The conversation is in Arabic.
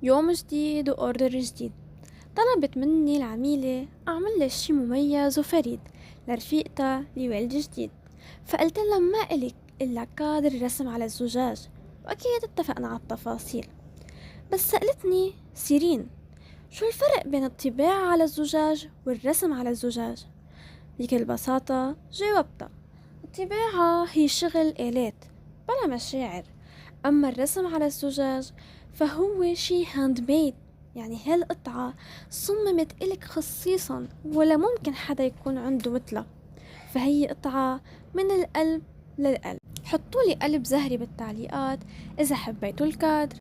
يوم جديد وأوردر جديد. طلبت مني العميلة أعمل لها شي مميز وفريد لرفيقتها لولد جديد، فقلت لها ما إلك إلا كادر رسم على الزجاج، وأكيد اتفقنا على التفاصيل. بس سألتني سيرين، شو الفرق بين الطباعة على الزجاج والرسم على الزجاج؟ بكل بساطة جاوبتها، الطباعة هي شغل آلات بلا مشاعر، أما الرسم على الزجاج فهو شي هاند ميد، يعني هالقطعة صممت إلك خصيصا ولا ممكن حدا يكون عنده مثلها، فهي قطعة من القلب للقلب. حطولي قلب زهري بالتعليقات إذا حبيتوا الكادر.